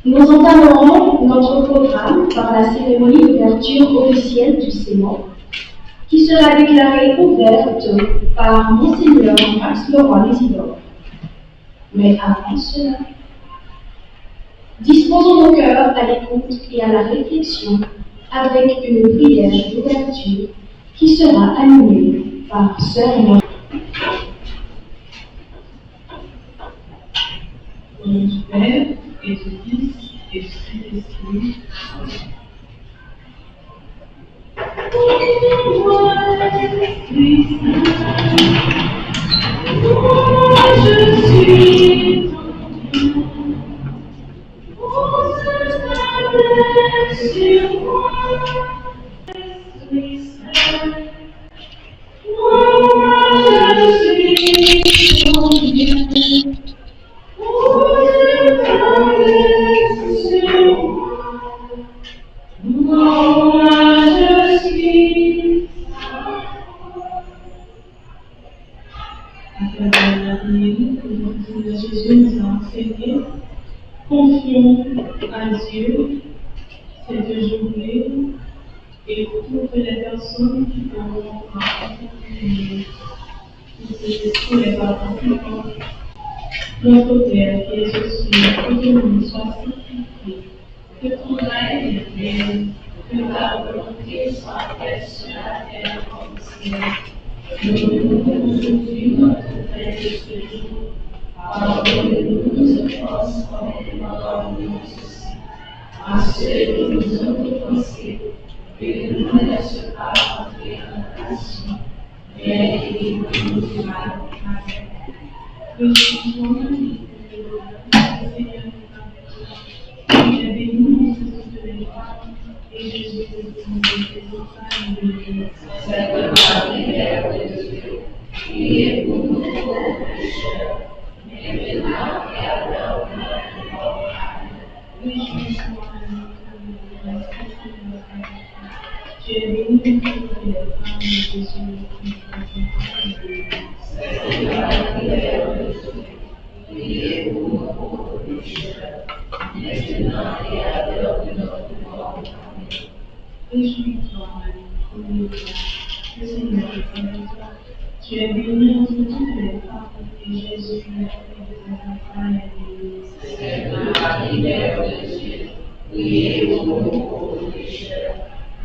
Nous entamerons notre programme par la cérémonie d'ouverture officielle du Sénat, qui sera déclarée ouverte par Monseigneur Max Leroy-Isidore. Mais avant cela, disposons nos cœurs à l'écoute et à la réflexion avec une prière d'ouverture qui sera animée par Sœur Marie. Au nom du Père et du Fils et du Saint-Esprit. Confions à Dieu cette journée et toutes les personnes qui auront à accompagner les participants. Notre Père qui es aux cieux, que ton nom soit sanctifié, que ton règne vienne, que ta volonté soit faite sur la terre comme au ciel. Donne-nous aujourd'hui notre pain de ce jour. Pardonne-nous nos offenses comme nous pardonnons aussi à ceux qui nous ont offensés, et ne nous laisse pas entrer en tentation, mais délivre-nous du mal. Amen. Que Jésus Marie, le Seigneur est avec toi, il est béni entre toutes les femmes, et Jésus est le fruit de tes entrailles, béni. Sainte Marie, Mère de Dieu, priez pour nous pauvres pécheurs, maintenant et à l'heure de notre mort. Amen. Réjouis-toi, Marie, tu es bénie entre toutes les femmes, et Jésus est le fruit de tes entrailles, béni. Sainte Marie, Mère de Dieu, priez pour nous pauvres pécheurs, maintenant et à l'heure de notre mort. Amen. Réjouis-toi, Marie, le Seigneur est avec toi. Tu es bénie entre toutes les femmes, et Jésus est le fruit de tes entrailles, béni. Sainte Marie, Mère de Dieu, priez pour nous pauvres pécheurs,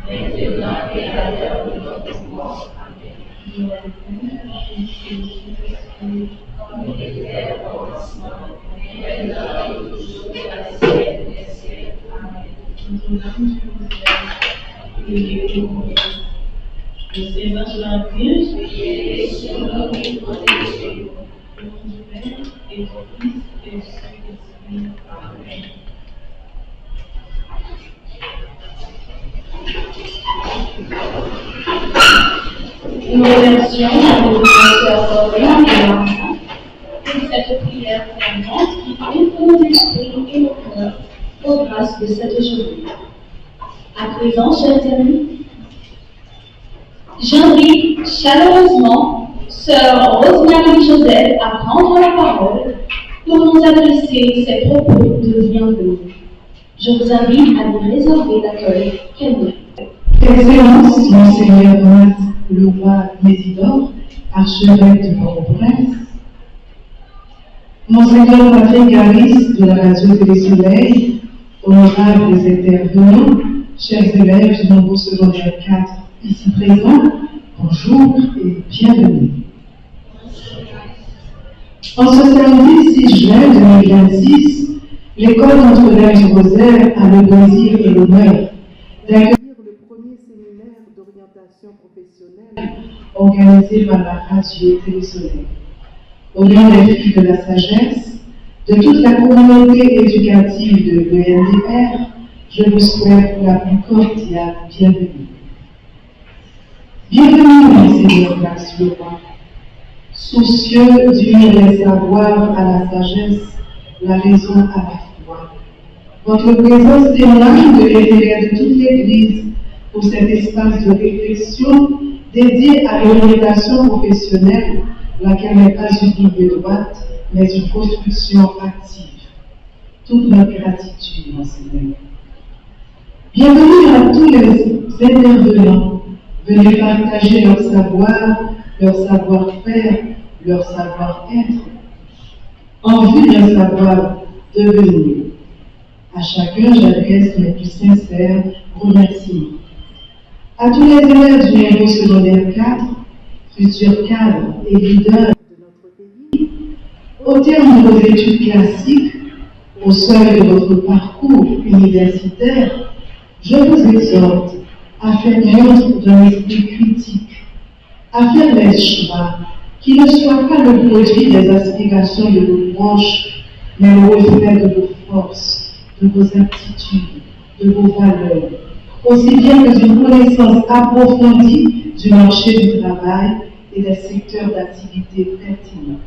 maintenant et à l'heure de notre mort. Amen. Gloire au Père, au Fils et au Saint-Esprit, comme il était au commencement, maintenant et toujours et à la siècle des siècles. Amen. Notre Dame du Rosaire, priez pour nous. Le Seigneur soit Vierge, priez sur nous et protégez-nous. Au nom du Père et du Fils et du Saint-Esprit. Amen. Nous remercions notre Sœur Florian et l'enfant pour cette prière fervente qui ouvre nos esprits et nos cœurs aux grâces de cette journée. À présent, chers amis, j'invite chaleureusement Sœur Rosemary Joseph à prendre la parole pour nous adresser ses propos de bienvenue. Je vous invite à lui réserver l'accueil qu'elle mérite. Excellence, Monseigneur Max Leroy-Isidore, archevêque de Port-au-Prince, Monseigneur Patrick Garis de la Radio Télé-Soleil, honorables intervenants, chers élèves du nombre secondaire 4 ici présents, bonjour et bienvenue. En ce samedi 6 juin 2026, l'école Notre-Dame du Rosaire a le plaisir et l'honneur d'accueillir le premier séminaire d'orientation professionnelle organisé par la Radio Télé-Soleil. Au nom des filles de la sagesse, de toute la communauté éducative de l'ENDR, je vous souhaite la plus cordiale bienvenue. Bienvenue, Monseigneur Max Leroy. Soucieux d'unir les savoirs à la sagesse, la raison à la foi. Votre présence témoigne de l'intérêt de toute l'Église pour cet espace de réflexion dédié à l'orientation professionnelle, laquelle n'est pas une ligne droite, mais une construction active. toute notre gratitude en ce moment. Bienvenue à tous les intervenants. Venez partager leur savoir, leur savoir-faire, leur savoir-être, en vue d'un savoir devenir. À chacun, j'adresse mes plus sincères remerciements. À tous les élèves du niveau secondaire 4, futurs cadres et leaders de notre pays, au terme de vos études classiques, au seuil de votre parcours universitaire, je vous exhorte à faire montre d'un esprit critique, à faire des choix qui ne soient pas le produit des aspirations de vos proches, mais le reflet de vos forces, de vos aptitudes, de vos valeurs, aussi bien que d'une connaissance approfondie du marché du travail et des secteurs d'activité pertinents.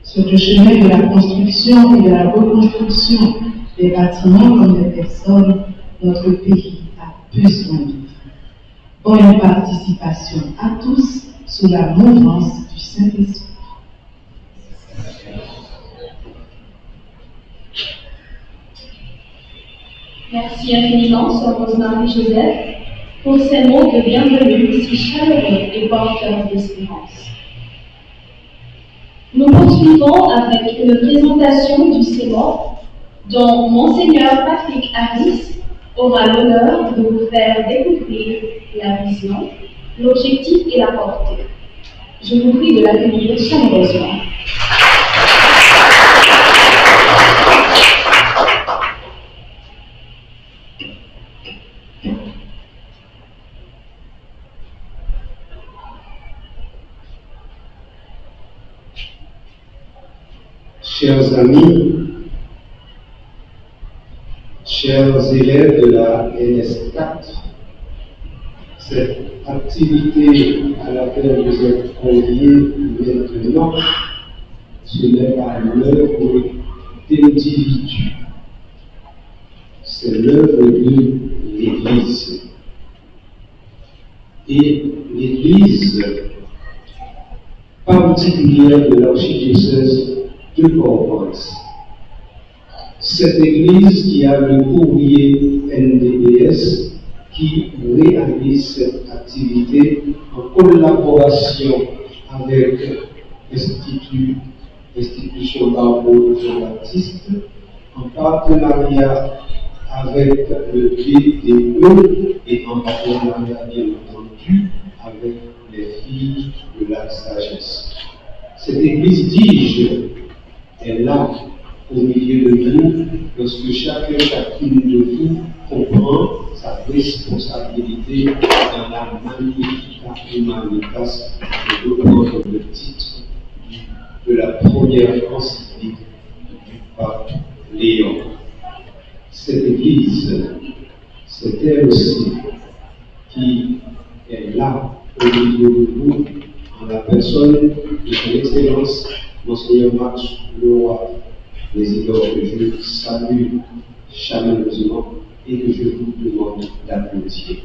Sur le chemin de la construction et de la reconstruction des bâtiments comme des personnes, notre pays a besoin de vous. Bonne participation à tous sous la mouvance du Saint-Esprit. Merci infiniment, Sœur Rosemary Joseph, pour ces mots de bienvenue si chaleureux et porteurs d'espérance. Nous poursuivons avec une présentation du CEMOP dont Monseigneur Patrick Harris aura l'honneur de vous faire découvrir la vision, l'objectif et la portée. Je vous prie de l'accueillir chaleureusement. Chers amis, chers élèves de la NS4, cette activité à laquelle vous êtes conviés maintenant, ce n'est pas l'œuvre d'individus, c'est l'œuvre de l'Église. Et l'Église particulière de l'archidiocèse de Port-au-Prince. Cette église qui a le courrier NDBS qui réalise cette activité en collaboration avec l'Institution Barbeau Jean-Baptiste, en partenariat avec le BDE et en partenariat bien entendu avec les filles de la sagesse. Cette église, dis-je, est là, au milieu de nous, lorsque chacune de vous comprend sa responsabilité dans la Magnificat Humanitas, de reprendre le titre de la première encyclique du pape Léon. Cette église, c'est elle aussi qui est là, au milieu de vous, en la personne de son Excellence, Monseigneur Max Leroy, président que je salue chaleureusement et que je vous demande d'applaudir.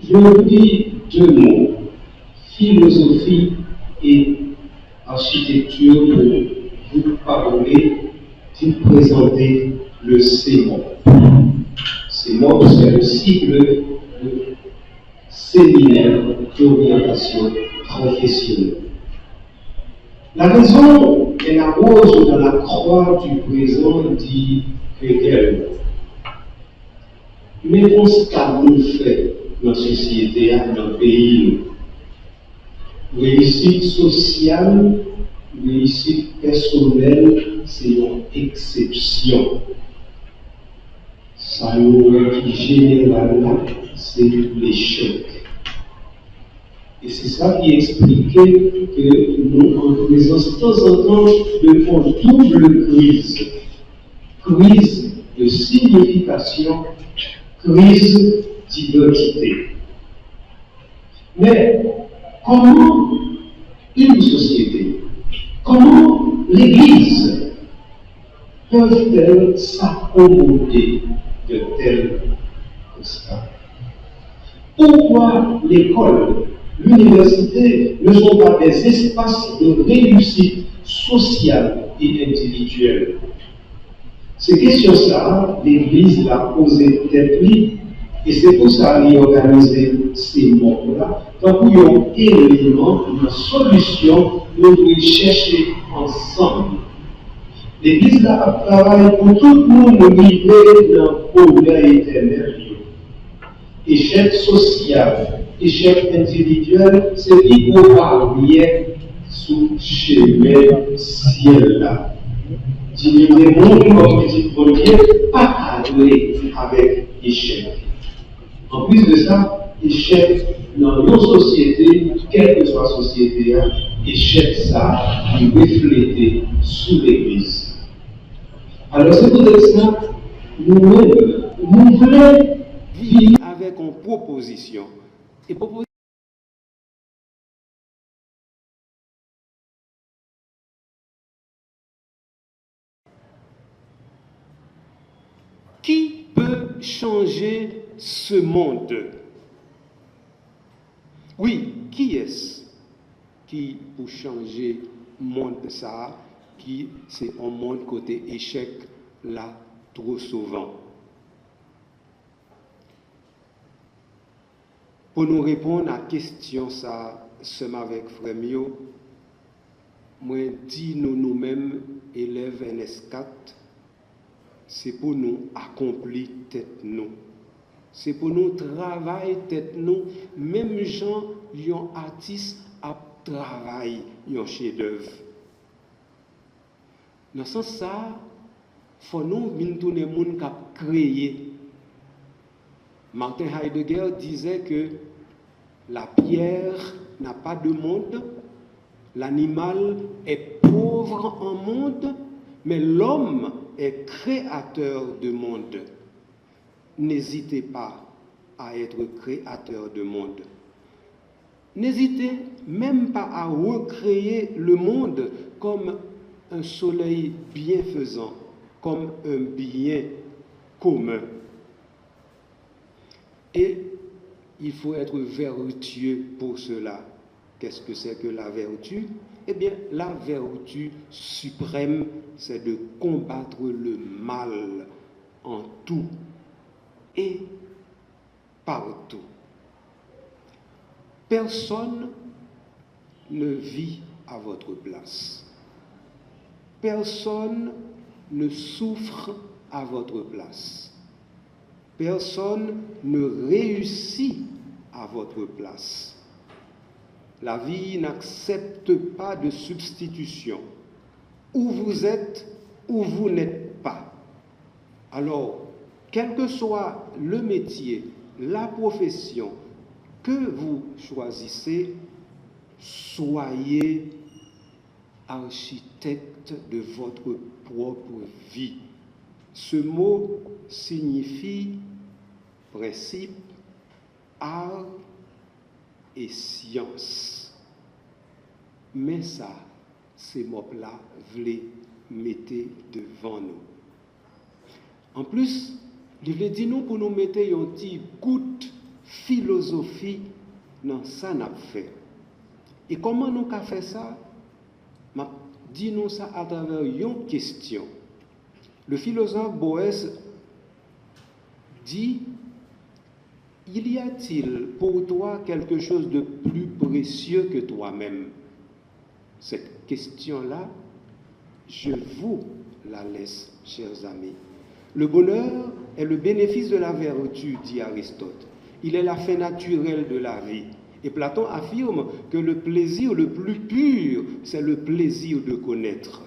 Je vous dis deux mots, philosophie et architecture, pour vous parler, vous présenter le CEMOP. CEMOP, c'est le cycle de séminaire d'orientation professionnelle. La raison est la rose dans la croix du présent, dit Hegel. Mais constat nous fait dans la société, dans le pays, réussite sociale, réussite personnelle, c'est une exception. Ça nous est général là, c'est l'échec. Et c'est ça qui expliquait que nous, en présence de temps en temps, de double crise. Crise de signification, crise d'identité. Mais comment une société, comment l'Église peuvent-elles s'accommoder de tels constats? Pourquoi l'école l'université ne sont pas des espaces de réussite sociale et intellectuelle. Ces questions-là, l'Église l'a posé tête libre, et c'est pour ça qu'elle a organisé ces mots-là, tant qu'il y a un élément, une solution, nous devons chercher ensemble. L'Église a travaillé pour tout le monde vivre dans le progrès éternel. Échec social, échec intellectuel, c'est qui ne va rien sous le chemin ciel-là. Si nous avons comme petit premier, pas aller avec échec. En plus de ça, échec dans nos sociétés, quelle que soit la société, échec ça, qui reflète sous l'Église. Alors c'est pour ça, nous voulons vivre avec une proposition. Et proposition. Qui peut changer ce monde? Oui, qui est-ce qui peut changer le monde ça, qui c'est un monde côté échec là trop souvent? Pour nous répondre à la question ça, seulement avec Frémio, moi dis nous-mêmes, élèves NS4, c'est pour nous accomplir tête nous. C'est pour nous travailler tête nous, même gens, un artiste à travailler un chef-d'œuvre. Dans ce sens ça, faut nous venir tourner le monde qui a créé. Martin Heidegger disait que la pierre n'a pas de monde, l'animal est pauvre en monde, mais l'homme est créateur de monde. N'hésitez pas à être créateur de monde. N'hésitez même pas à recréer le monde comme un soleil bienfaisant, comme un bien commun. Et il faut être vertueux pour cela. Qu'est-ce que c'est que la vertu? Eh bien, la vertu suprême, c'est de combattre le mal en tout et partout. Personne ne vit à votre place. Personne ne souffre à votre place. Personne ne réussit à votre place. La vie n'accepte pas de substitution. Où vous êtes, où vous n'êtes pas. Alors, quel que soit le métier, la profession que vous choisissez, soyez architecte de votre propre vie. Ce mot signifie principe, art et science. Mais ça, ces mots-là, voulez mettre devant nous. En plus, il veut dire nous pour nous mettre une petite goutte philosophie dans ça n'a fait. Et comment nous avons fait ça? Dis-nous ça à travers une question. Le philosophe Boès dit: il y a-t-il pour toi quelque chose de plus précieux que toi-même? Cette question-là, je vous la laisse, chers amis. Le bonheur est le bénéfice de la vertu, dit Aristote. Il est la fin naturelle de la vie. Et Platon affirme que le plaisir le plus pur, c'est le plaisir de connaître.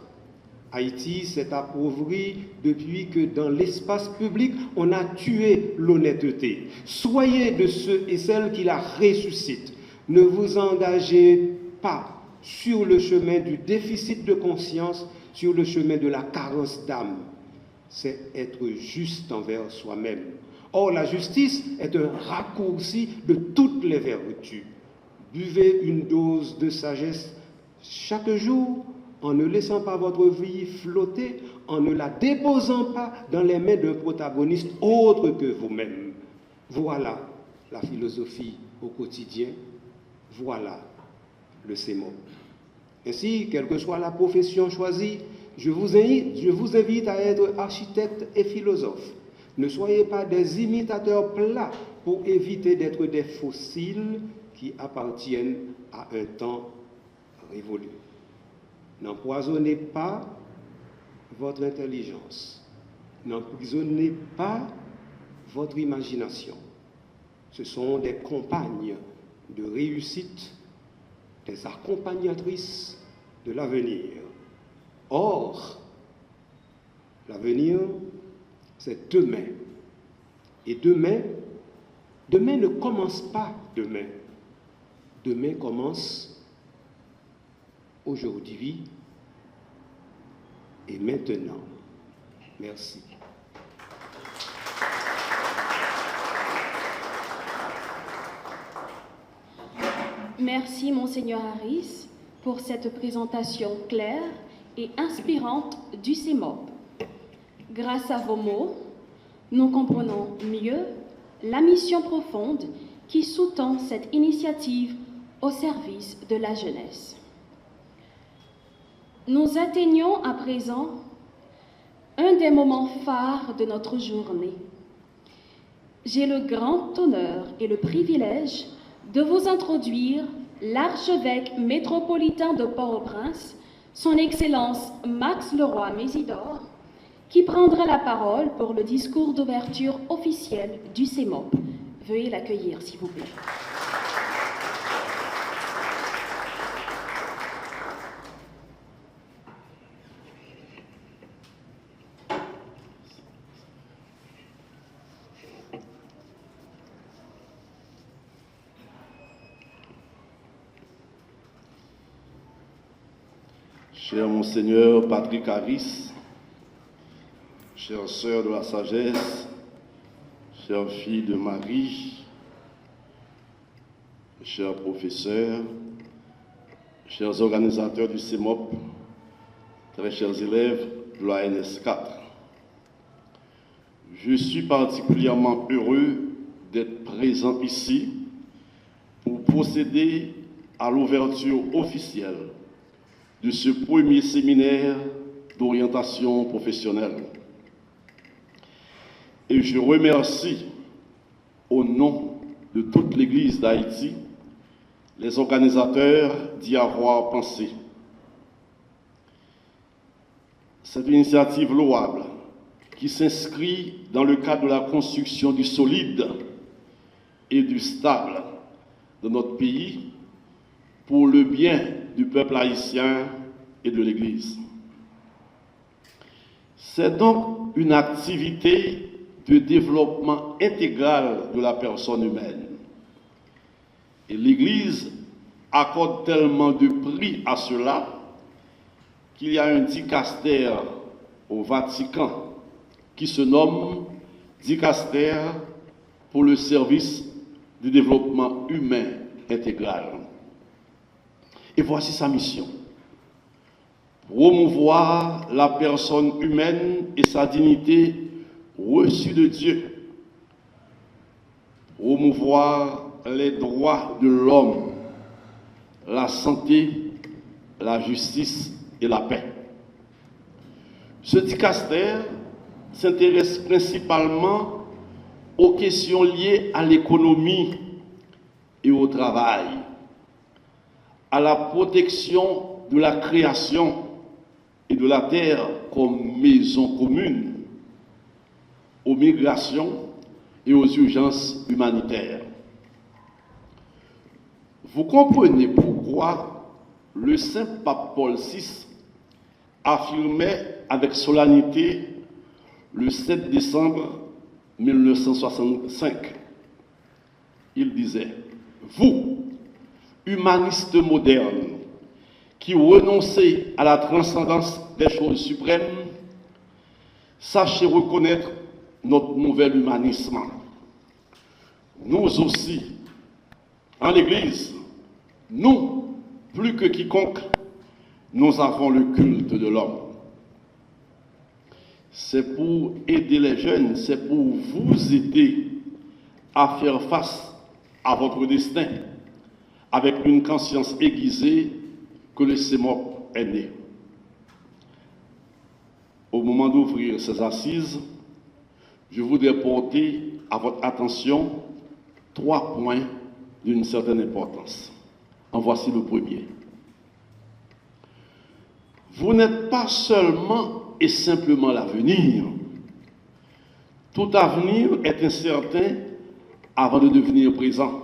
Haïti s'est appauvri depuis que dans l'espace public, on a tué l'honnêteté. Soyez de ceux et celles qui la ressuscitent. Ne vous engagez pas sur le chemin du déficit de conscience, sur le chemin de la carence d'âme. C'est être juste envers soi-même. Or, la justice est un raccourci de toutes les vertus. Buvez une dose de sagesse chaque jour, en ne laissant pas votre vie flotter, en ne la déposant pas dans les mains d'un protagoniste autre que vous-même. Voilà la philosophie au quotidien. Voilà le CEMOP. Ainsi, quelle que soit la profession choisie, je vous invite à être architecte et philosophe. Ne soyez pas des imitateurs plats pour éviter d'être des fossiles qui appartiennent à un temps révolu. N'empoisonnez pas votre intelligence. N'emprisonnez pas votre imagination. Ce sont des compagnes de réussite, des accompagnatrices de l'avenir. Or, l'avenir, c'est demain. Et demain ne commence pas demain. Demain commence aujourd'hui et maintenant. Merci. Merci, Monseigneur Harris, pour cette présentation claire et inspirante du CEMOP. Grâce à vos mots, nous comprenons mieux la mission profonde qui sous-tend cette initiative au service de la jeunesse. Nous atteignons à présent un des moments phares de notre journée. J'ai le grand honneur et le privilège de vous introduire l'archevêque métropolitain de Port-au-Prince, son Excellence Max Leroy Mésidor, qui prendra la parole pour le discours d'ouverture officiel du CEMOP. Veuillez l'accueillir, s'il vous plaît. Cher Monseigneur Patrick Harris, chère sœur de la sagesse, chère fille de Marie, chers professeurs, chers organisateurs du CEMOP, très chers élèves de la NS4, je suis particulièrement heureux d'être présent ici pour procéder à l'ouverture officielle de ce premier séminaire d'orientation professionnelle. Et je remercie, au nom de toute l'Église d'Haïti, les organisateurs d'y avoir pensé. Cette initiative louable qui s'inscrit dans le cadre de la construction du solide et du stable de notre pays pour le bien du peuple haïtien et de l'Église. C'est donc une activité de développement intégral de la personne humaine. Et l'Église accorde tellement de prix à cela qu'il y a un dicastère au Vatican qui se nomme Dicastère pour le service du développement humain intégral. Et voici sa mission: promouvoir la personne humaine et sa dignité reçue de Dieu, promouvoir les droits de l'homme, la santé, la justice et la paix. Ce dicastère s'intéresse principalement aux questions liées à l'économie et au travail, à la protection de la création et de la terre comme maison commune, aux migrations et aux urgences humanitaires. Vous comprenez pourquoi le Saint Pape Paul VI affirmait avec solennité le 7 décembre 1965. Il disait: vous, humanistes modernes, qui renoncez à la transcendance des choses suprêmes, sachez reconnaître notre nouvel humanisme. Nous aussi, en l'Église, nous, plus que quiconque, nous avons le culte de l'homme. C'est pour aider les jeunes, c'est pour vous aider à faire face à votre destin, avec une conscience aiguisée que le CEMOP est né. Au moment d'ouvrir ces assises, je voudrais porter à votre attention 3 points d'une certaine importance. En voici le premier. Vous n'êtes pas seulement et simplement l'avenir. Tout avenir est incertain avant de devenir présent.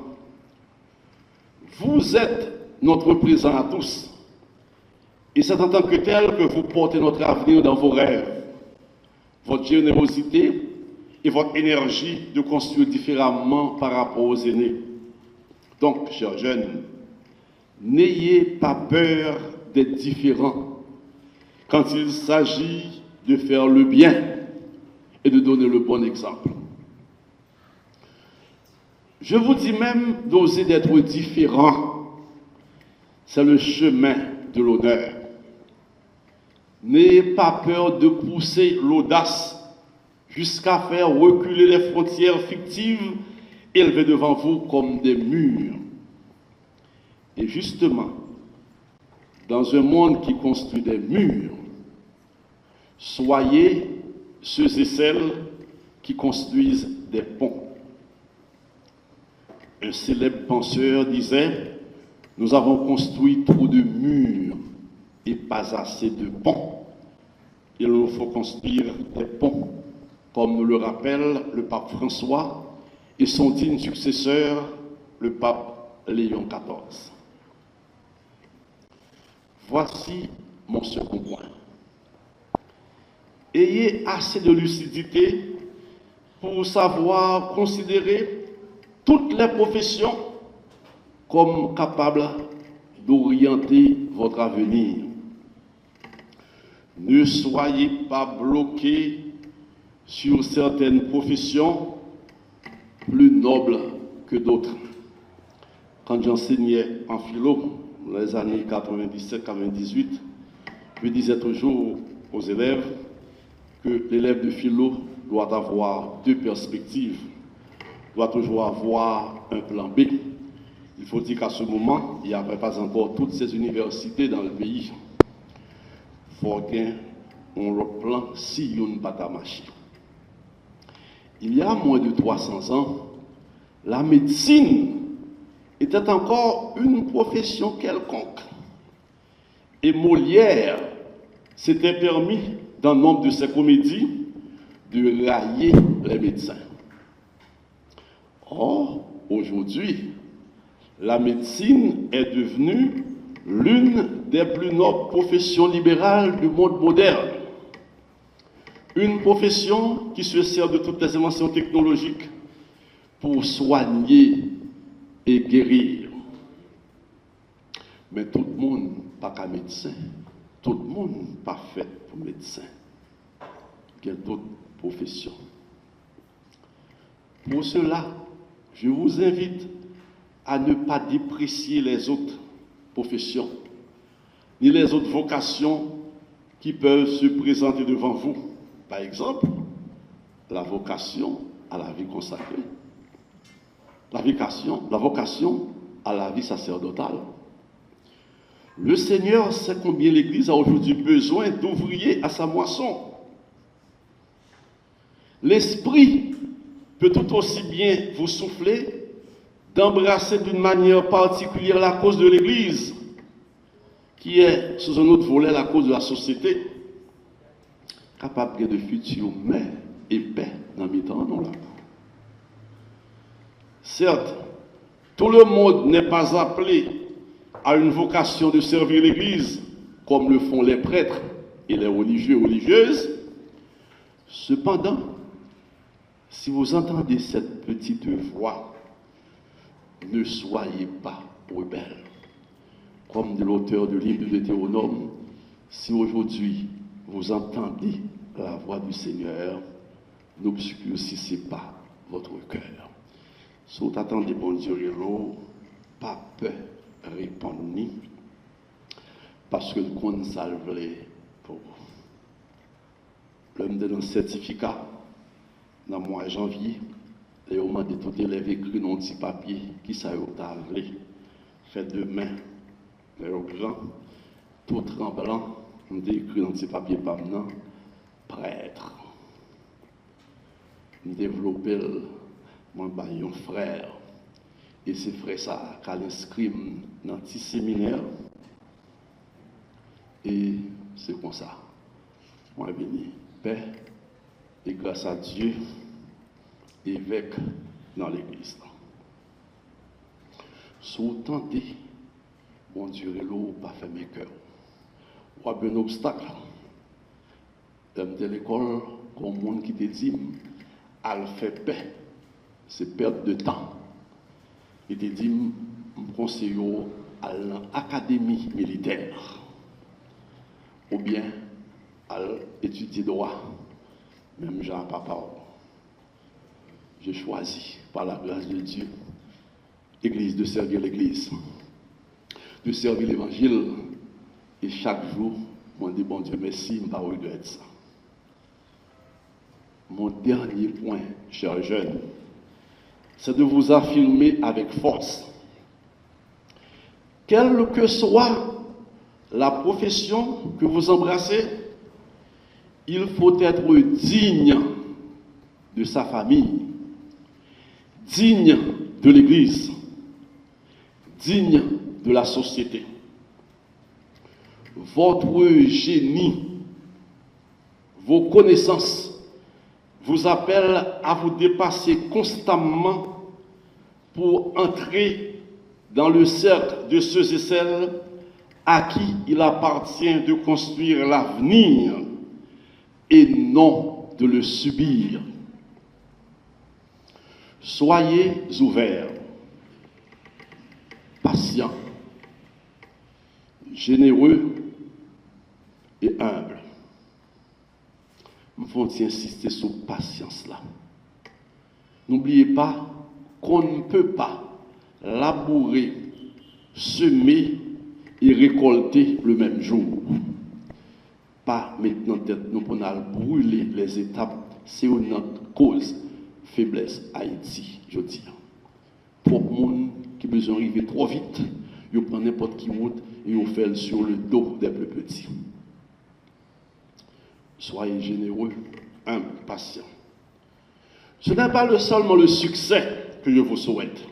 Vous êtes notre présent à tous. Et c'est en tant que tel que vous portez notre avenir dans vos rêves, votre générosité et votre énergie de construire différemment par rapport aux aînés. Donc, chers jeunes, n'ayez pas peur d'être différents quand il s'agit de faire le bien et de donner le bon exemple. Je vous dis même d'oser d'être différent. C'est le chemin de l'honneur. N'ayez pas peur de pousser l'audace jusqu'à faire reculer les frontières fictives élevées devant vous comme des murs. Et justement, dans un monde qui construit des murs, soyez ceux et celles qui construisent des ponts. Un célèbre penseur disait « Nous avons construit trop de murs et pas assez de ponts. Il nous faut construire des ponts, comme nous le rappelle le pape François et son digne successeur, le pape Léon XIV. » Voici mon second point. Ayez assez de lucidité pour savoir considérer toutes les professions comme capables d'orienter votre avenir. Ne soyez pas bloqués sur certaines professions plus nobles que d'autres. Quand j'enseignais en philo, dans les années 97-98, je disais toujours aux élèves que l'élève de philo doit avoir 2 perspectives, doit toujours avoir un plan B. Il faut dire qu'à ce moment, il n'y avait pas encore toutes ces universités dans le pays. Il faut qu'on replan si on ne pas marcher. Il y a moins de 300 ans, la médecine était encore une profession quelconque. Et Molière s'était permis, dans nombre de ses comédies, de railler les médecins. Or, aujourd'hui, la médecine est devenue l'une des plus nobles professions libérales du monde moderne. Une profession qui se sert de toutes les inventions technologiques pour soigner et guérir. Mais tout le monde pas qu'un médecin, tout le monde pas fait pour médecin. Il y a d'autres professions. Pour cela, je vous invite à ne pas déprécier les autres professions, ni les autres vocations qui peuvent se présenter devant vous. Par exemple, la vocation à la vie consacrée, la vocation à la vie sacerdotale. Le Seigneur sait combien l'Église a aujourd'hui besoin d'ouvriers à sa moisson. L'Esprit peut tout aussi bien vous souffler d'embrasser d'une manière particulière la cause de l'Église, qui est, sous un autre volet, la cause de la société, capable de futurs mères et pères dans mes temps, non là. Certes, tout le monde n'est pas appelé à une vocation de servir l'Église, comme le font les prêtres et les religieux et religieuses. Cependant, si vous entendez cette petite voix, ne soyez pas rebelles. Comme de l'auteur du livre de Deutéronome, si aujourd'hui vous entendez la voix du Seigneur, n'obscurcissez pas votre cœur. Si vous attendez, bon Dieu, pas peur, répondez, parce que le compte salve pour vous. L'homme de un certificat, dans le mois de janvier, et au moment de tout élève écrit dans un petit papier qui ça a fait demain, mais au grand, tout tremblant, on écrit dans ces papiers pas maintenant, prêtre. On développe mon baillon frère, et c'est frère ça qui a inscrit dans un petit séminaire, et c'est comme ça. Moi, je venu, paix, et grâce à Dieu, évêque dans l'église. Sous tenté, bon Dieu, l'eau pas fait mes cœurs. Ou un obstacle. Dans l'école, comme monde qui te dit, elle fait paix, c'est perte de temps. Il te dit, je conseille à l'académie militaire, ou bien à étudier droit, même Jean Papa. J'ai choisi, par la grâce de Dieu, l'Église, de servir l'Église, de servir l'Évangile, et chaque jour, moi je dis, bon Dieu, merci, je ne pas regretter ça. Mon dernier point, chers jeunes, c'est de vous affirmer avec force. Quelle que soit la profession que vous embrassez, il faut être digne de sa famille, digne de l'Église, digne de la société. Votre génie, vos connaissances vous appellent à vous dépasser constamment pour entrer dans le cercle de ceux et celles à qui il appartient de construire l'avenir et non de le subir. Soyez ouverts, patients, généreux et humbles. Il faut insister sur la patience là. N'oubliez pas qu'on ne peut pas labourer, semer et récolter le même jour. Pas maintenant tête nous pour brûler les étapes, c'est notre cause faiblesse Haïti, je dis. Pour le monde qui a besoin d'arriver trop vite, il prend n'importe qui route et il fait sur le dos des plus petits. Soyez généreux, humbles, patients. Ce n'est pas seulement le succès que je vous souhaite,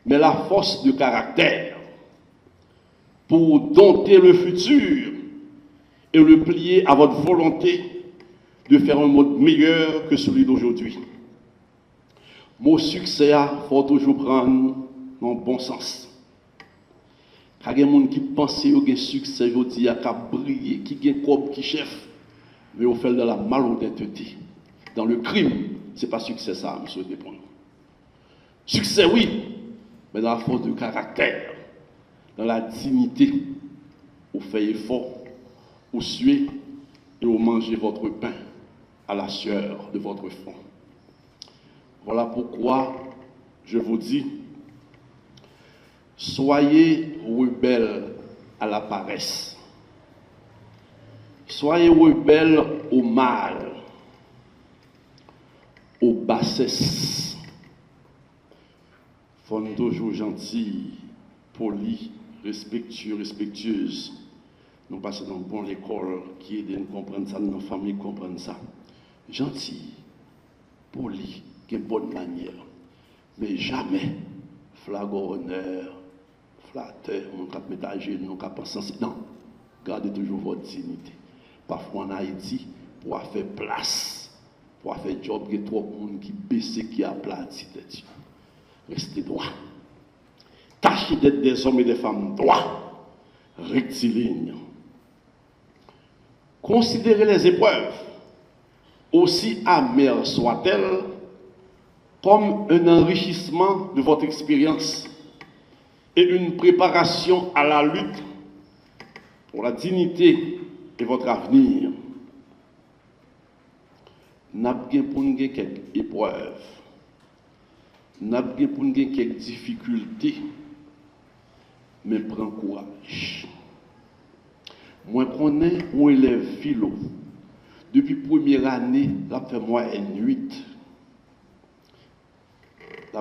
mais la force de caractère pour dompter le futur et le plier à votre volonté de faire un monde meilleur que celui d'aujourd'hui. Mon succès, il faut toujours prendre dans le bon sens. Car il y a des gens qui pensent qu'il y a un succès, il y a qu'à briller, qui a un corps qui chef, mais on fait de la malhonnêteté. Dans le crime, ce n'est pas succès ça, monsieur Dépon. Succès, oui, mais dans la force de caractère, dans la dignité, vous faites effort, vous suez et vous mangez votre pain à la sueur de votre front. Voilà pourquoi je vous dis, soyez rebelles à la paresse. Soyez rebelles au mal, aux bassesses. Faut toujours gentil, poli, respectueux, respectueuse. Nous passons dans une bonne école qui aide à nous comprendre ça, nos familles comprennent ça. Gentil, poli, qui est bonne manière. Mais jamais flagorneur, flatteur, on ne peut pas mettre à genoux, on ne peut pas penser. Non, gardez toujours votre dignité. Parfois en Haïti, pour faire place, pour faire job, il y a trop de monde qui baisse, qui aplatit. Restez droit. Tâchez d'être des hommes et des femmes droits, rectilignes. Considérez les épreuves, aussi amères soient-elles, comme un enrichissement de votre expérience et une préparation à la lutte pour la dignité et votre avenir. N'a pas pour nous quelques épreuves, n'a pas pour nous quelques difficultés, mais prends courage. Moi, je connais un élève philo. Depuis la première année, il a fait moyenne 8.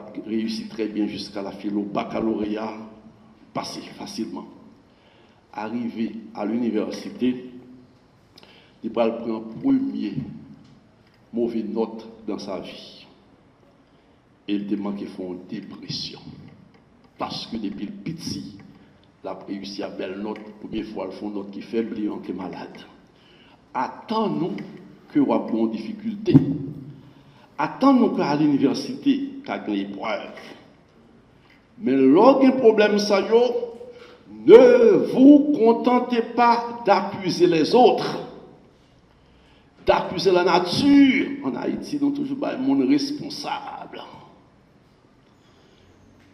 tu as réussi très bien jusqu'à la philo baccalauréat, passé facilement. Arrivé à l'université, il va prendre premier mauvaise note dans sa vie. Et il demande qu'il faut une dépression. Parce que depuis le petit, il a réussi à belle note, première fois, il faut une note qui est faible, il est malade. Attends-nous que vous avez une difficulté. Attends-nous qu'à l'université, qu'à une épreuve. Mais lorsqu'il y a un problème, ça y est, ne vous contentez pas d'accuser les autres, d'accuser la nature. En Haïti, nous toujours pas monde responsable.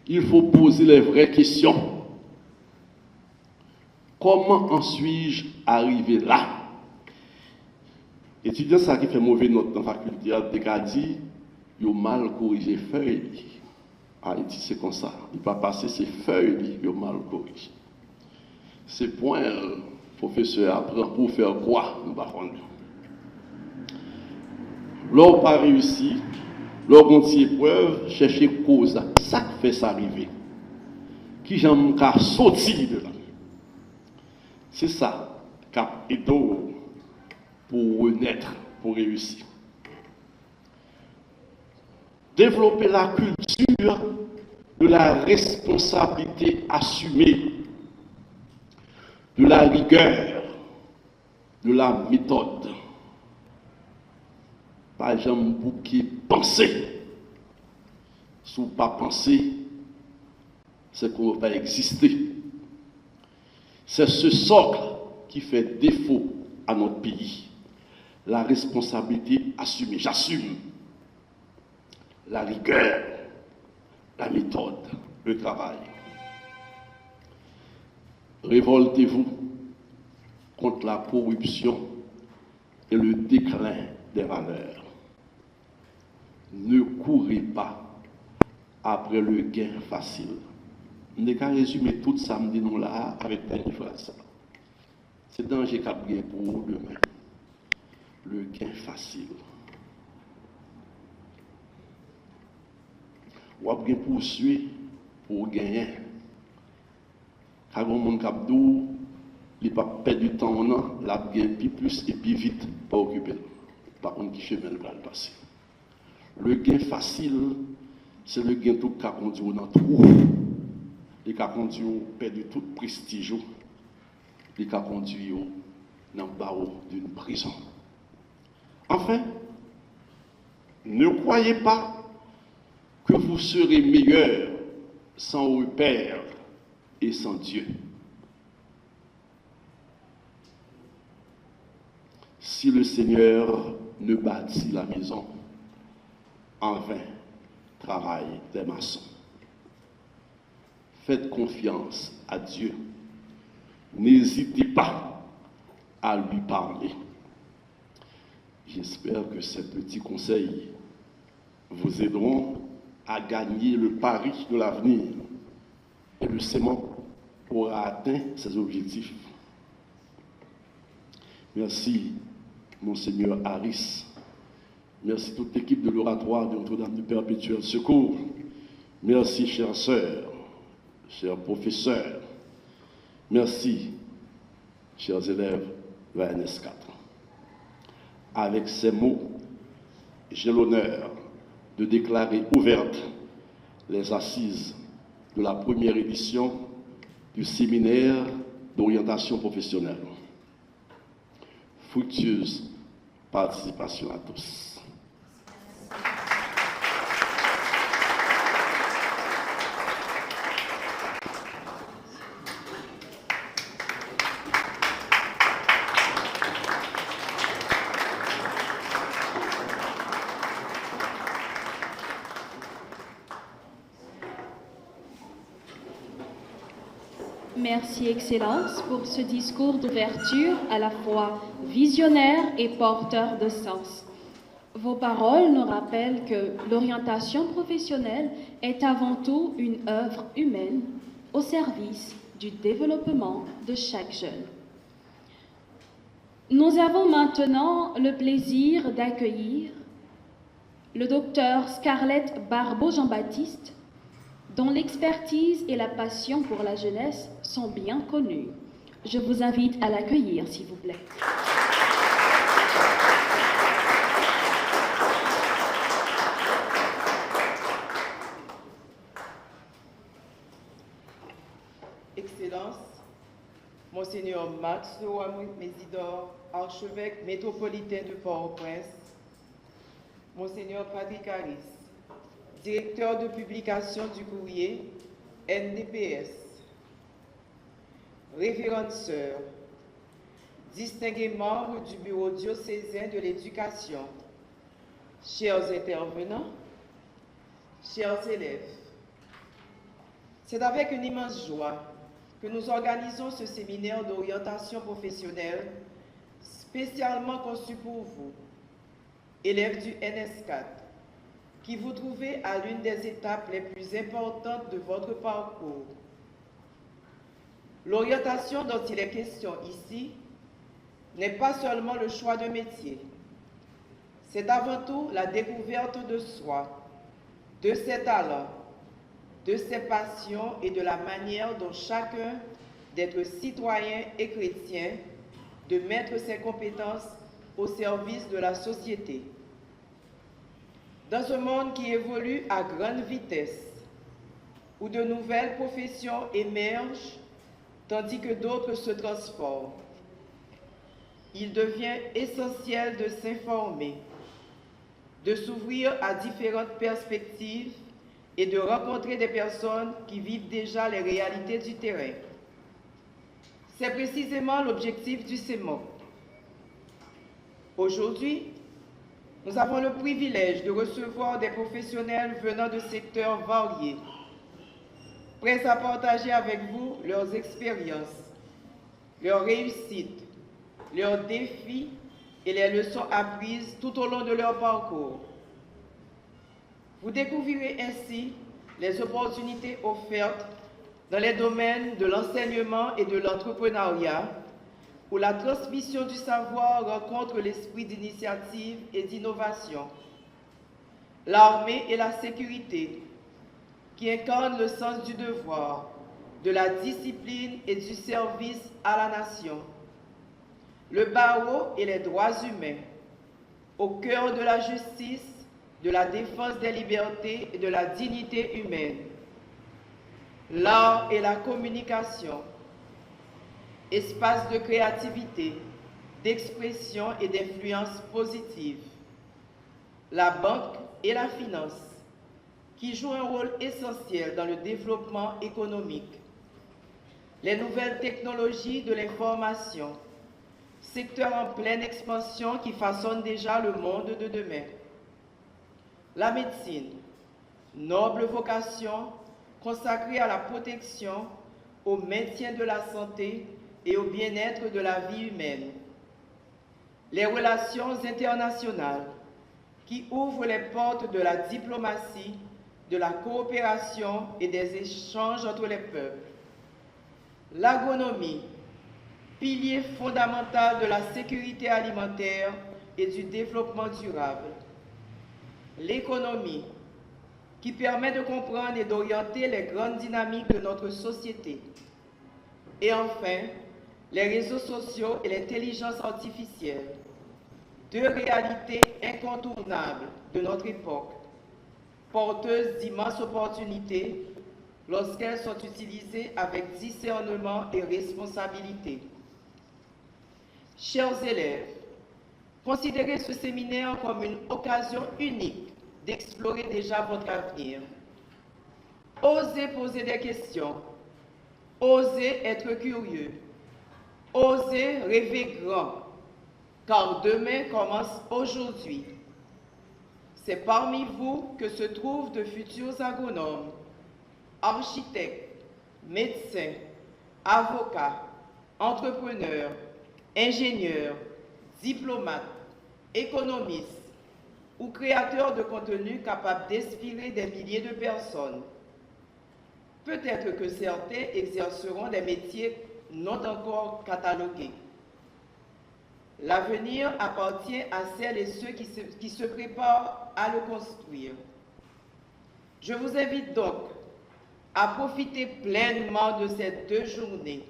Il faut poser les vraies questions. Comment en suis-je arrivé là? Étudiant ça qui fait mauvaise note dans la faculté, il a dit, il a mal corrigé feuille. Haïti, c'est comme ça. Il ne va pas passer ses feuilles, il a mal corrigé. Ces points, le professeur apprend pour faire quoi? Nous ne savons pas. Lorsqu'on n'a pas réussi, lorsqu'on a une épreuve, chercher cause. Ça qui fait ça arriver. Qui j'aime qu'à sortir de là. C'est ça qui a aidé pour renaître, pour réussir. Développer la culture de la responsabilité assumée, de la rigueur, de la méthode. Par exemple, pour qui penser. Si vous ne pas penser, c'est qu'on ne va pas exister. C'est ce socle qui fait défaut à notre pays. La responsabilité assumée. J'assume. La rigueur, la méthode, le travail. Révoltez-vous contre la corruption et le déclin des valeurs. Ne courez pas après le gain facile. Je n'ai qu'à résumer tout ça, me dit là, avec une phrase. C'est danger qu'a bien pour vous demain. Le gain facile. Ou à bien poursuivre pour gagner. Car le monde qui dit, il n'a pas perdu du temps, il a gagné plus et plus vite pour occuper. Par contre, qui chemin le passer. Le gain facile, c'est le gain tout qui a conduit dans tout. Il a conduit à perdre tout prestige. Il a conduit dans le barreau d'une prison. Enfin, ne croyez pas que vous serez meilleur sans repère et sans Dieu. Si le Seigneur ne bâtit la maison, en vain travaillent les maçons. Faites confiance à Dieu. N'hésitez pas à lui parler. J'espère que ces petits conseils vous aideront à gagner le pari de l'avenir. Et le CEMOP aura atteint ses objectifs. Merci, Monseigneur Harris. Merci toute l'équipe de l'oratoire de Notre-Dame du Perpétuel Secours. Merci, chères sœurs, chers professeurs. Merci, chers élèves de la NS4. Avec ces mots, j'ai l'honneur de déclarer ouvertes les assises de la première édition du séminaire d'orientation professionnelle. Fructueuse participation à tous. Merci, Excellence, pour ce discours d'ouverture à la fois visionnaire et porteur de sens. Vos paroles nous rappellent que l'orientation professionnelle est avant tout une œuvre humaine au service du développement de chaque jeune. Nous avons maintenant le plaisir d'accueillir le docteur Scarlett Barbeau-Jean-Baptiste, dont l'expertise et la passion pour la jeunesse sont bien connues. Je vous invite à l'accueillir, s'il vous plaît. Excellences, Monseigneur Max Mésidor, archevêque métropolitain de Port-au-Prince, Monseigneur Patrick Harris, directeur de publication du courrier NDPS, révérende sœur, distingués membres du bureau diocésain de l'éducation, chers intervenants, chers élèves, c'est avec une immense joie que nous organisons ce séminaire d'orientation professionnelle spécialement conçu pour vous, élèves du NS4, qui vous trouvez à l'une des étapes les plus importantes de votre parcours. L'orientation dont il est question ici n'est pas seulement le choix de métier, c'est avant tout la découverte de soi, de ses talents, de ses passions et de la manière dont chacun d'être citoyen et chrétien, de mettre ses compétences au service de la société. Dans ce monde qui évolue à grande vitesse, où de nouvelles professions émergent, tandis que d'autres se transforment, il devient essentiel de s'informer, de s'ouvrir à différentes perspectives et de rencontrer des personnes qui vivent déjà les réalités du terrain. C'est précisément l'objectif du CEMOC. Aujourd'hui, nous avons le privilège de recevoir des professionnels venant de secteurs variés, prêts à partager avec vous leurs expériences, leurs réussites, leurs défis et les leçons apprises tout au long de leur parcours. Vous découvrirez ainsi les opportunités offertes dans les domaines de l'enseignement et de l'entrepreneuriat, où la transmission du savoir rencontre l'esprit d'initiative et d'innovation. L'armée et la sécurité, qui incarnent le sens du devoir, de la discipline et du service à la nation. Le barreau et les droits humains, au cœur de la justice, de la défense des libertés et de la dignité humaine. L'art et la communication, espace de créativité, d'expression et d'influence positive. La banque et la finance, qui jouent un rôle essentiel dans le développement économique. Les nouvelles technologies de l'information, secteur en pleine expansion qui façonne déjà le monde de demain. La médecine, noble vocation consacrée à la protection, au maintien de la santé et au bien-être de la vie humaine. Les relations internationales qui ouvrent les portes de la diplomatie, de la coopération et des échanges entre les peuples. L'agronomie, pilier fondamental de la sécurité alimentaire et du développement durable. L'économie, qui permet de comprendre et d'orienter les grandes dynamiques de notre société. Et enfin, les réseaux sociaux et l'intelligence artificielle, deux réalités incontournables de notre époque, porteuses d'immenses opportunités lorsqu'elles sont utilisées avec discernement et responsabilité. Chers élèves, considérez ce séminaire comme une occasion unique d'explorer déjà votre avenir. Osez poser des questions, osez être curieux, osez rêver grand, car demain commence aujourd'hui. C'est parmi vous que se trouvent de futurs agronomes, architectes, médecins, avocats, entrepreneurs, ingénieurs, diplomates, économistes ou créateurs de contenu capables d'inspirer des milliers de personnes. Peut-être que certains exerceront des métiers non encore catalogués. L'avenir appartient à celles et ceux qui se préparent à le construire. Je vous invite donc à profiter pleinement de ces 2 journées,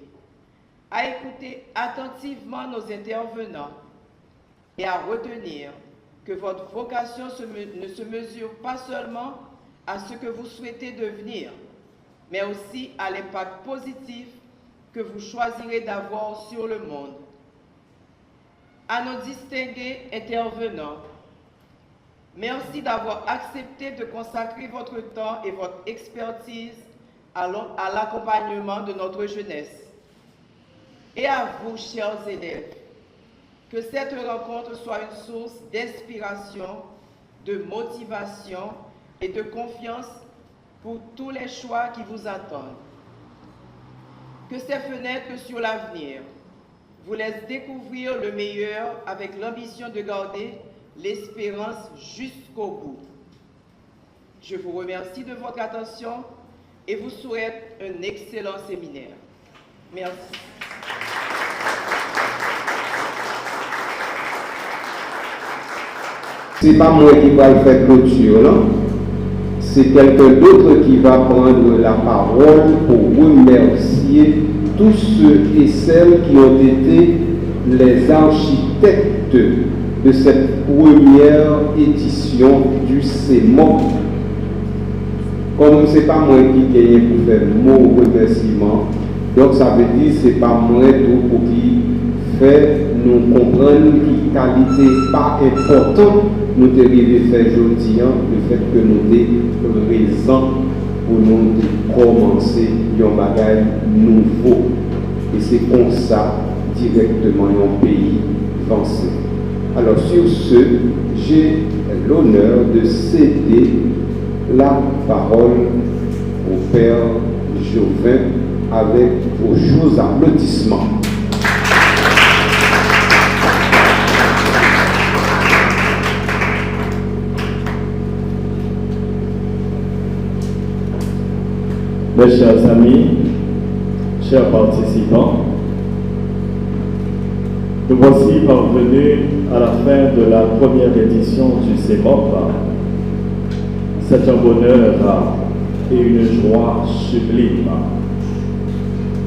à écouter attentivement nos intervenants et à retenir que votre vocation ne se mesure pas seulement à ce que vous souhaitez devenir, mais aussi à l'impact positif que vous choisirez d'avoir sur le monde. À nos distingués intervenants, merci d'avoir accepté de consacrer votre temps et votre expertise à l'accompagnement de notre jeunesse. Et à vous, chers élèves, que cette rencontre soit une source d'inspiration, de motivation et de confiance pour tous les choix qui vous attendent. Que ces fenêtres sur l'avenir vous laissent découvrir le meilleur avec l'ambition de garder l'espérance jusqu'au bout. Je vous remercie de votre attention et vous souhaite un excellent séminaire. Merci. C'est pas moi qui va le faire clôture, là. C'est quelqu'un d'autre qui va prendre la parole pour remercier tous ceux et celles qui ont été les architectes de cette première édition du CEMOP. Comme ce n'est pas moi qui gagne pour faire mot remerciement, donc ça veut dire que ce n'est pas moi tout pour qui fait nous comprendre que qualité pas importante nous devons faire aujourd'hui, le fait que nous avons raison pour nous commencer un bagage nouveau. Et c'est comme ça, directement, un pays avancé. Alors, sur ce, j'ai l'honneur de céder la parole au Père Jouvin avec vos chauds applaudissements. Mes chers amis, chers participants, nous voici parvenus à la fin de la première édition du CEMOP. C'est un bonheur et une joie sublime.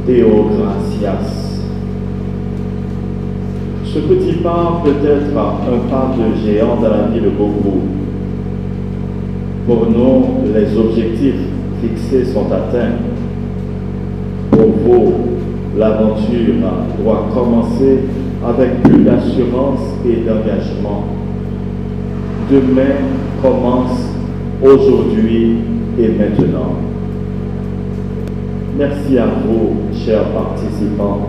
Deo gratias. Ce petit pas peut être un pas de géant dans la vie de beaucoup. Pour nous, les objectifs fixés sont atteints. Pour vous, l'aventure doit commencer avec plus d'assurance et d'engagement. Demain commence aujourd'hui et maintenant. Merci à vous, chers participants.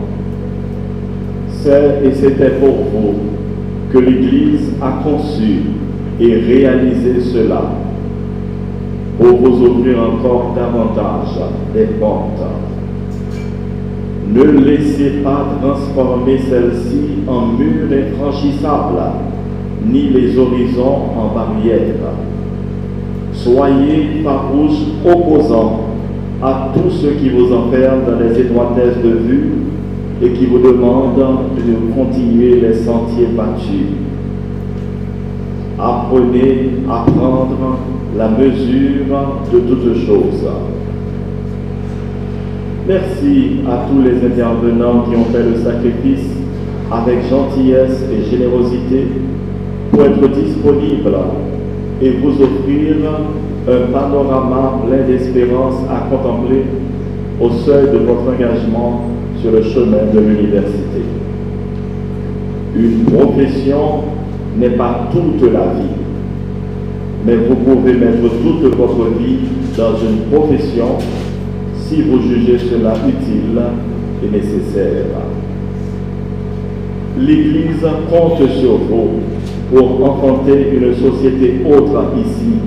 C'est et c'était pour vous que l'Église a conçu et réalisé cela, pour vous ouvrir encore davantage des portes. Ne laissez pas transformer celle-ci en mur infranchissable, ni les horizons en barrières. Soyez farouches opposants à tous ceux qui vous enferment dans les étroitesses de vue et qui vous demandent de continuer les sentiers battus. Apprenez à prendre la mesure de toutes choses. Merci à tous les intervenants qui ont fait le sacrifice avec gentillesse et générosité pour être disponibles et vous offrir un panorama plein d'espérance à contempler au seuil de votre engagement sur le chemin de l'université. Une profession n'est pas toute la vie, mais vous pouvez mettre toute votre vie dans une profession si vous jugez cela utile et nécessaire. L'Église compte sur vous pour enfanter une société autre ici,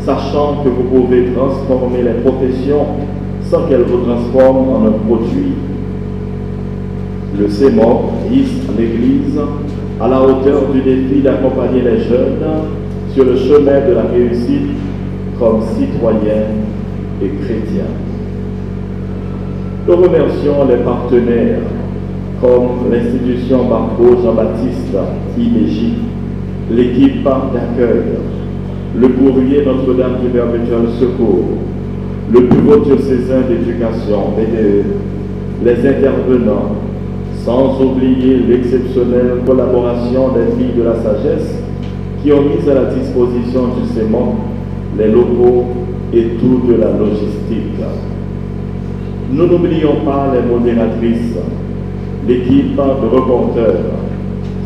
sachant que vous pouvez transformer les professions sans qu'elles vous transforment en un produit. Le CEMOP hisse l'Église à la hauteur du défi d'accompagner les jeunes sur le chemin de la réussite comme citoyens et chrétiens. Nous remercions les partenaires comme l'institution Barbeau Jean-Baptiste IBJ, l'équipe d'accueil, le courrier Notre-Dame du Perpétuel Secours, le bureau diocésain d'éducation, BDE, les intervenants, sans oublier l'exceptionnelle collaboration des filles de la sagesse qui ont mis à la disposition du CEMOC les locaux et toute la logistique. Nous n'oublions pas les modératrices, l'équipe de reporters,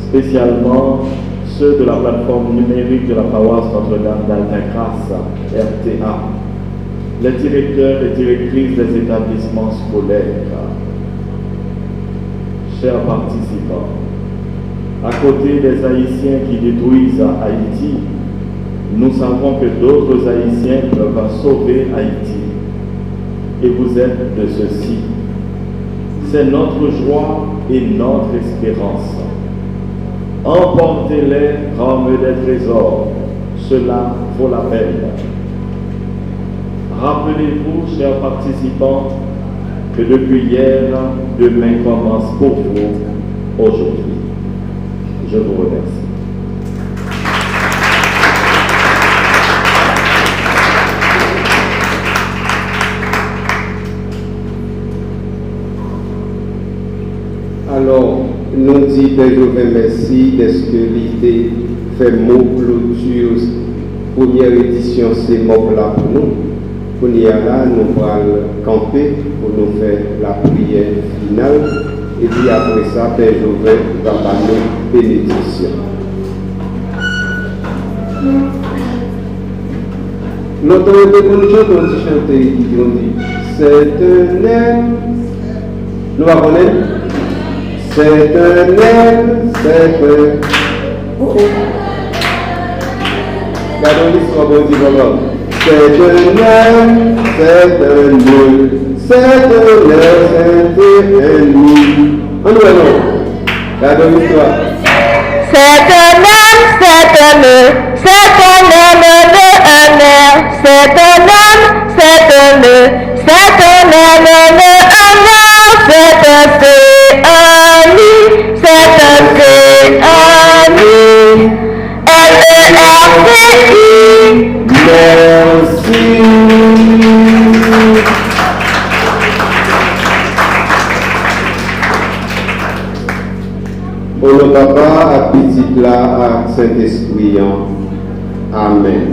spécialement ceux de la plateforme numérique de la paroisse Notre-Dame d'Alta-Grace, RTA, les directeurs et directrices des établissements scolaires. Chers participants, à côté des Haïtiens qui détruisent Haïti, nous savons que d'autres Haïtiens peuvent sauver Haïti. Et vous êtes de ceux-ci. C'est notre joie et notre espérance. Emportez-les comme des trésors. Cela vaut la peine. Rappelez-vous, chers participants, que depuis hier, demain commence pour vous aujourd'hui. Je vous remercie. Alors, nous disons Père Joven merci d'être que l'idée fait mot clôture première édition c'est mot là pour nous. Pour nous là, nous allons camper pour nous faire la prière finale et puis après ça, Père Joven va parler bénédiction. Notre religion on dit chanter, on dit c'est un aime. Nous allons connaître. C'est un aime, c'est un... Regardons l'histoire, bon Dieu, maman. C'est un aime, c'est un nœud, c'est un ennemi. En nous, non. Regardons l'histoire. C'est un homme, c'est un nœud, c'est un homme de un air. C'est un homme, c'est un nœud, c'est un homme de un air. C'est un c'est un ami, L-E-R-C-I. Merci. Pour le papa, à petit là, à Saint-Esprit, Amen.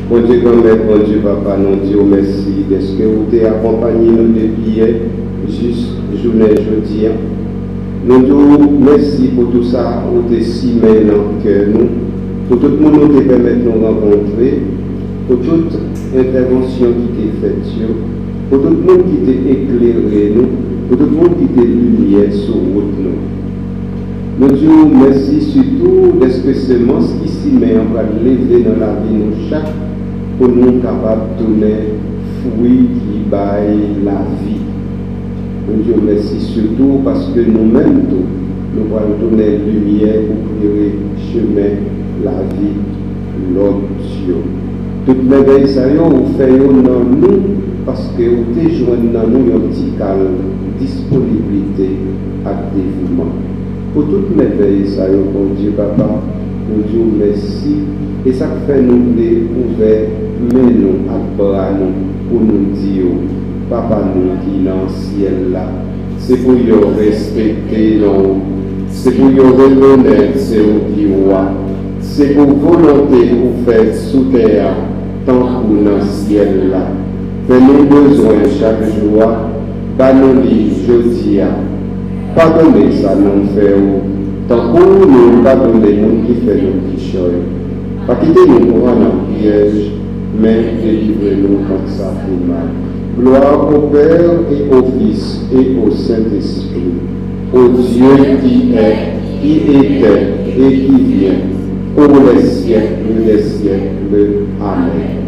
Bon Dieu, grand-mère, bon Dieu, papa, nous disons merci de ce que vous avez accompagné nous depuis hier, juste journée jeudi. Nous disons merci pour tout ça, vous êtes si maintenant que nous, pour tout le monde qui permet de nous rencontrer, pour toute intervention qui est faite, pour tout le monde qui t'a éclairé nous, pour tout le monde qui t'a lumière sur route nous. Nous disons merci surtout de ce que semence qui s'y met en train de lever dans la vie nous chaque pour nous capables de donner fruits qui baillent la vie. Nous disons merci surtout parce que nous-mêmes, nous allons donner lumière pour éclairer chemin, la vie, l'autre Dieu. Toutes les veilles, ça y est, vous faites dans nous parce que vous avez joint dans nous un petit calme, disponibilité et dévouement. Pour toutes mes veilles, ça y est, bon Dieu, papa, nous disons merci. Et ça fait nous les ouverts, mais nous, à bras nous, pour nous dire, papa nous qui dans le ciel là, c'est pour y respecter nous, c'est pour y reconnaître, c'est au qui roi, c'est pour volonté vous faire sous terre, tant pour dans le ciel là. Fais-nous besoin chaque jour, pas nous dire, je dis, pardonnez ça nous fait, tant pour nous, pardonnez nous qui fait nos petits choses. Pas quitter nous pour un piège, mais délivrez-nous comme ça fait mal. Gloire au Père et au Fils et au Saint-Esprit, au Dieu qui est, qui était et qui vient, pour les siècles des siècles. Amen.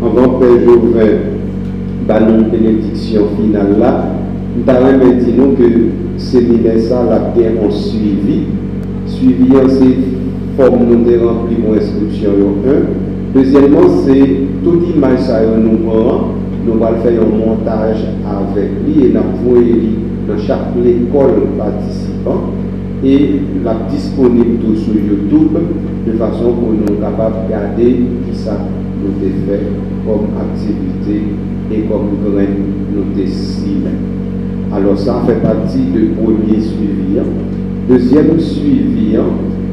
Avant Père Joven, dans une bénédiction finale là, nous avons dit nous que séminaire ça l'a bien suivi en ces formes nous de remplir mon inscription 1. Deuxièmement, c'est toute image ça nous allons faire un montage avec lui et nous allons dans chaque école participant et la disponible tout sur YouTube de façon pour nous capables de regarder qui ça nous a fait comme activité et comme grain nous décide. Alors ça fait partie du premier suivi. Deuxième suivi,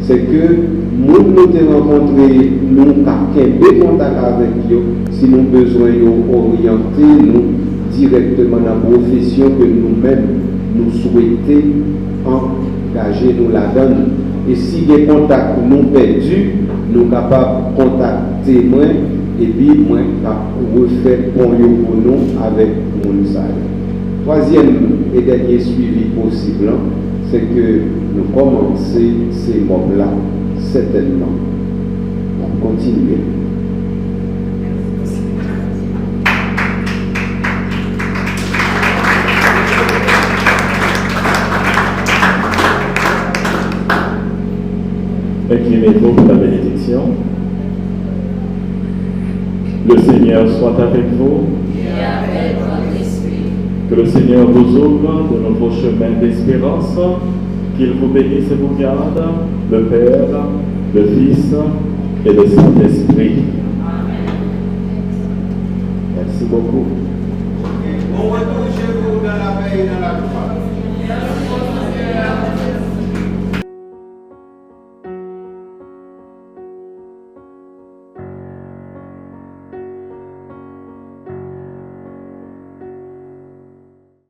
c'est que nous avons rencontré nous quelques contacts avec eux si nous avons besoin d'orienter nous directement dans la profession que nous-mêmes nous souhaitons engager nous la donne. Et si des contacts nous perdus, nous sommes capables de contacter moi et puis moi refaire pour nous avec mon. Troisième et dernier suivi possible, c'est que nous commençons ces mobs-là certainement. On continue. Inclinez-vous pour la bénédiction. Le Seigneur soit avec vous. Et avec votre esprit. Que le Seigneur vous ouvre de nouveaux chemins d'espérance, qu'il vous bénisse et vous garde, le Père, le Fils et le Saint-Esprit. Amen. Merci beaucoup. On retourne chez vous dans la paix et dans la joie.